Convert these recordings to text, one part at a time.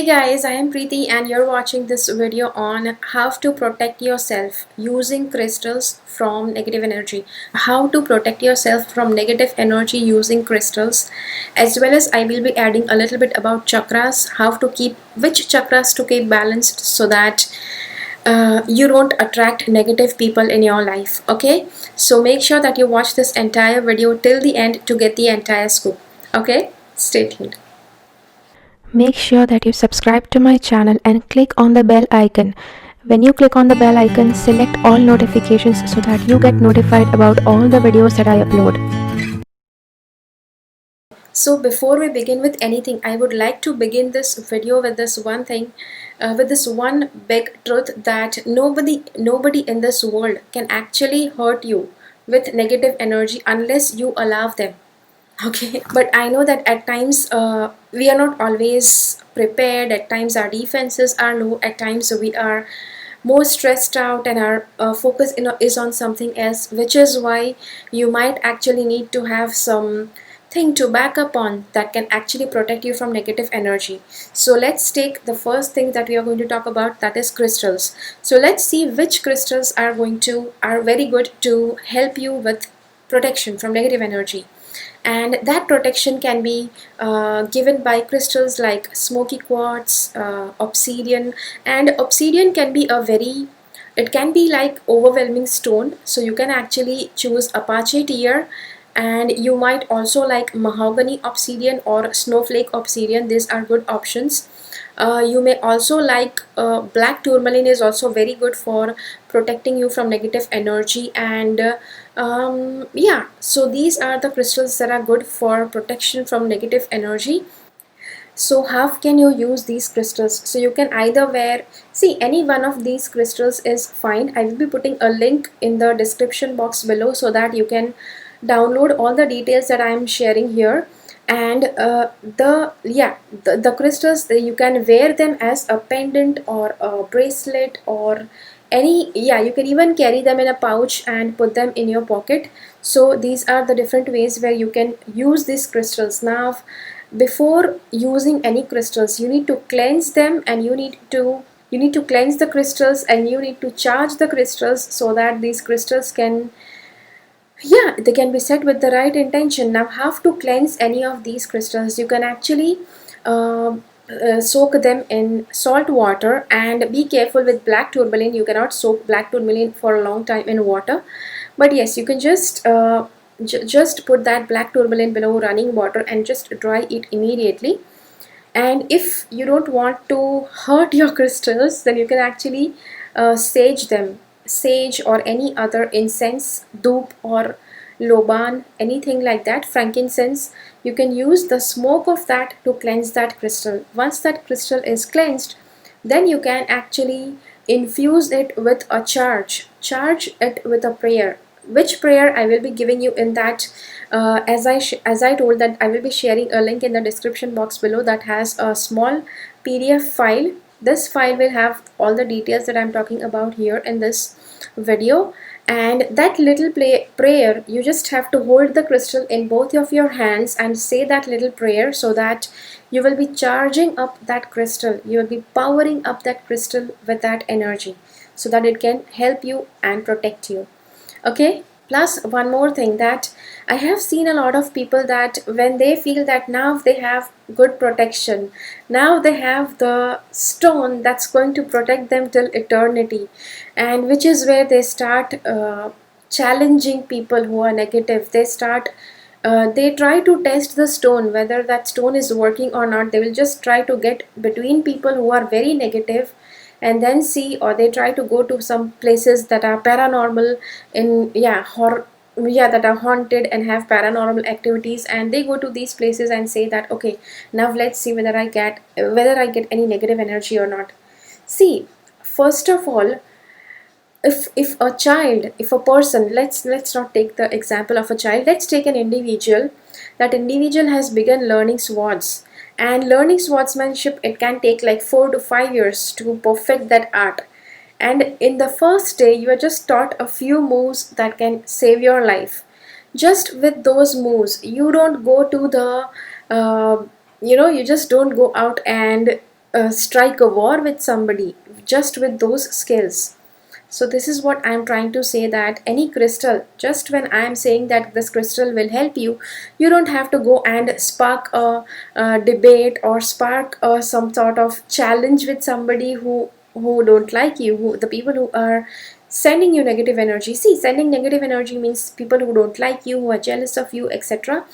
Guys, I am Preeti and you're watching this video on how to protect yourself using crystals from negative energy. How to protect yourself from negative energy using crystals, as well as I will be adding a little bit about chakras, which chakras to keep balanced so that you don't attract negative people in your life. Okay, so make sure that you watch this entire video till the end to get the entire scoop. Okay, stay tuned. Make sure that you subscribe to my channel and click on the bell icon. When you click on the bell icon, select all notifications so that you get notified about all the videos that I upload. So before we begin with anything, I would like to begin this video with this one thing, with this one big truth that nobody in this world can actually hurt you with negative energy unless you allow them. Okay, but I know that at times we are not always prepared. At times our defenses are low. At times we are more stressed out and our focus is on something else, which is why you might actually need to have some thing to back up on that can actually protect you from negative energy. So let's take the first thing that we are going to talk about, that is crystals. So let's see which crystals are very good to help you with protection from negative energy. And that protection can be given by crystals like smoky quartz, obsidian. And obsidian can be it can be like overwhelming stone, so you can actually choose apache tear, and you might also like mahogany obsidian or snowflake obsidian. These are good options. You may also like black tourmaline is also very good for protecting you from negative energy. And yeah, so these are the crystals that are good for protection from negative energy. So how can you use these crystals? So you can either see, any one of these crystals is fine. I will be putting a link in the description box below so that you can download all the details that I am sharing here. And the crystals, you can wear them as a pendant or a bracelet or you can even carry them in a pouch and put them in your pocket. So these are the different ways where you can use these crystals. Now, before using any crystals, you need to cleanse them, and you need to cleanse the crystals, and you need to charge the crystals so that these crystals can, yeah, they can be set with the right intention. Now, how to cleanse any of these crystals? You can actually soak them in salt water, and be careful with black tourmaline. You cannot soak black tourmaline for a long time in water, but yes, you can just put that black tourmaline below running water and just dry it immediately. And if you don't want to hurt your crystals, then you can actually sage them. Sage or any other incense, doop or loban, anything like that, frankincense, you can use the smoke of that to cleanse that crystal. Once that crystal is cleansed, then you can actually infuse it with a charge it with a prayer. Which prayer I will be giving you in that, as I told that I will be sharing a link in the description box below that has a small PDF file. This file will have all the details that I'm talking about here in this video. And that little prayer, you just have to hold the crystal in both of your hands and say that little prayer, so that you will be charging up that crystal. You will be powering up that crystal with that energy so that it can help you and protect you. Okay, plus one more thing, that I have seen a lot of people that when they feel that now they have good protection, now they have the stone that's going to protect them till eternity, and which is where they start challenging people who are negative. They try to test the stone, whether that stone is working or not. They will just try to get between people who are very negative and then see, or they try to go to some places that are paranormal, in that are haunted and have paranormal activities, and they go to these places and say that, okay, now let's see whether I get any negative energy or not. See, first of all, if a person, let's not take the example of a child, let's take an individual. That individual has begun learning swords, and learning swordsmanship, it can take like 4 to 5 years to perfect that art. And in the first day, you are just taught a few moves that can save your life. Just with those moves, you don't go to the you just don't go out and strike a war with somebody just with those skills. So this is what I'm trying to say, that any crystal, just when I'm saying that this crystal will help you, you don't have to go and spark a debate or spark some sort of challenge with somebody who don't like you, who the people who are sending you negative energy. See, sending negative energy means people who don't like you, who are jealous of you, etc.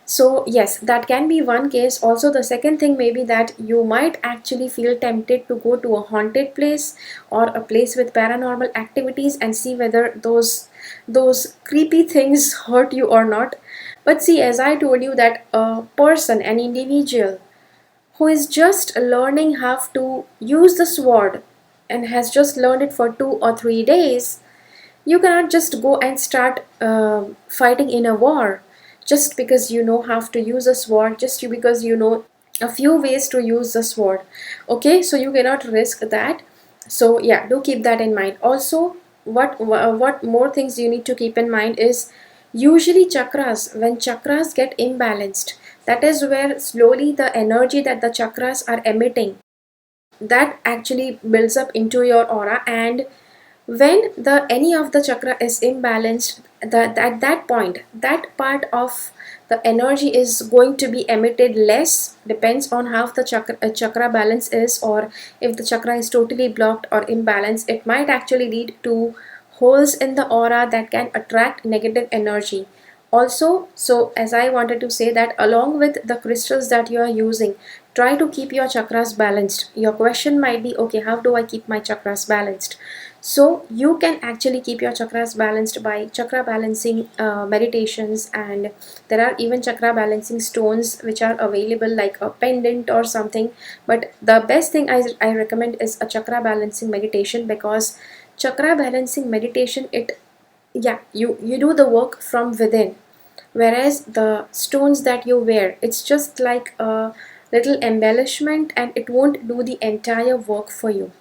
So yes, that can be one case. Also, the second thing may be that you might actually feel tempted to go to a haunted place or a place with paranormal activities and see whether those creepy things hurt you or not. But see, as I told you, that a person, an individual who is just learning how to use the sword and has just learned it for 2 or 3 days, you cannot just go and start fighting in a war just because you know how to use a sword, just because you know a few ways to use the sword. Okay, so you cannot risk that. So yeah, do keep that in mind. Also, what more things you need to keep in mind is, usually chakras, when chakras get imbalanced, that is where slowly the energy that the chakras are emitting, that actually builds up into your aura. And when the any of the chakra is imbalanced, at that point, that part of the energy is going to be emitted less, depends on how the chakra balance is, or if the chakra is totally blocked or imbalanced, it might actually lead to holes in the aura that can attract negative energy. Also, so as I wanted to say, that along with the crystals that you are using, try to keep your chakras balanced. Your question might be, okay, how do I keep my chakras balanced? So you can actually keep your chakras balanced by chakra balancing meditations, and there are even chakra balancing stones which are available, like a pendant or something. But the best thing I recommend is a chakra balancing meditation, because chakra balancing meditation, it, yeah, you do the work from within, whereas the stones that you wear, it's just like a little embellishment and it won't do the entire work for you.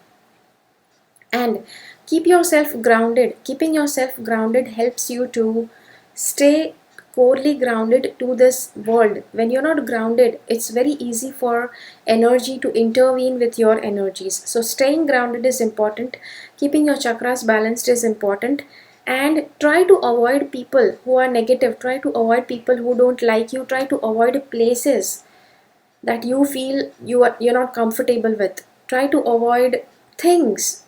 And keep yourself grounded. Keeping yourself grounded helps you to stay corely grounded to this world. When you're not grounded, it's very easy for energy to intervene with your energies. So staying grounded is important. Keeping your chakras balanced is important. And try to avoid people who are negative. Try to avoid people who don't like you. Try to avoid places that you feel you're not comfortable with. Try to avoid things,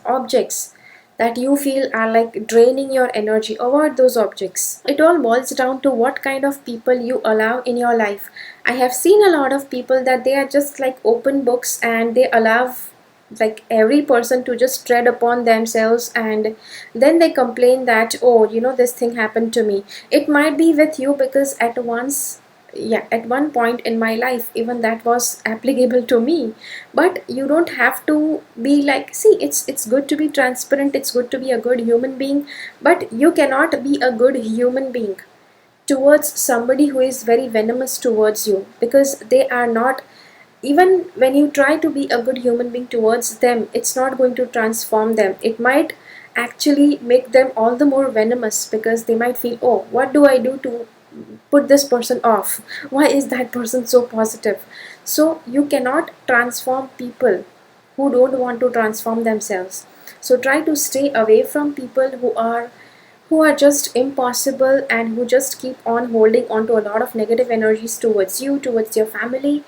objects that you feel are like draining your energy. Avoid those objects. It all boils down to what kind of people you allow in your life. I have seen a lot of people that they are just like open books, and they allow like every person to just tread upon themselves, and then they complain that, oh, this thing happened to me. It might be with you because at once, yeah, at one point in my life, even that was applicable to me. But you don't have to be like, see, it's good to be transparent, it's good to be a good human being, but you cannot be a good human being towards somebody who is very venomous towards you, because they are not. Even when you try to be a good human being towards them, it's not going to transform them. It might actually make them all the more venomous, because they might feel, oh, what do I do to put this person off? Why is that person so positive? So you cannot transform people who don't want to transform themselves. So try to stay away from people who are just impossible, and who just keep on holding on to a lot of negative energies towards you, towards your family.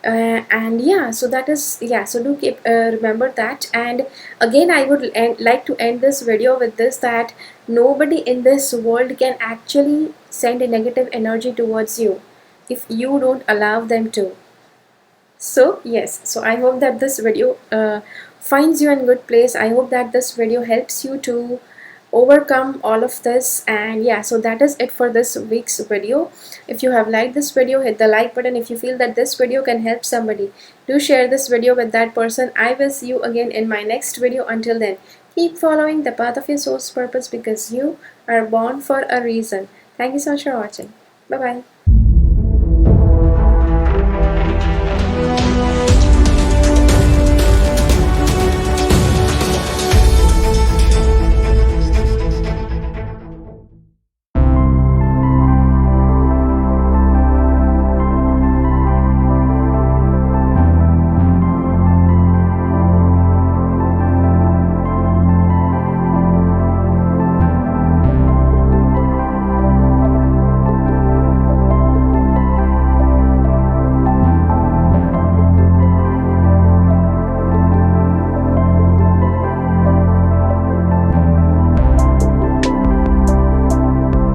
And yeah, so that is, yeah, so do keep remember that. And again, I would like to end this video with this, that nobody in this world can actually send a negative energy towards you if you don't allow them to. So yes, so I hope that this video finds you in good place. I hope that this video helps you to overcome all of this. And yeah, so that is it for this week's video. If you have liked this video, hit the like button. If you feel that this video can help somebody, do share this video with that person. I will see you again in my next video. Until then, keep following the path of your soul's purpose, because you are born for a reason. Thank you so much for watching. Bye bye.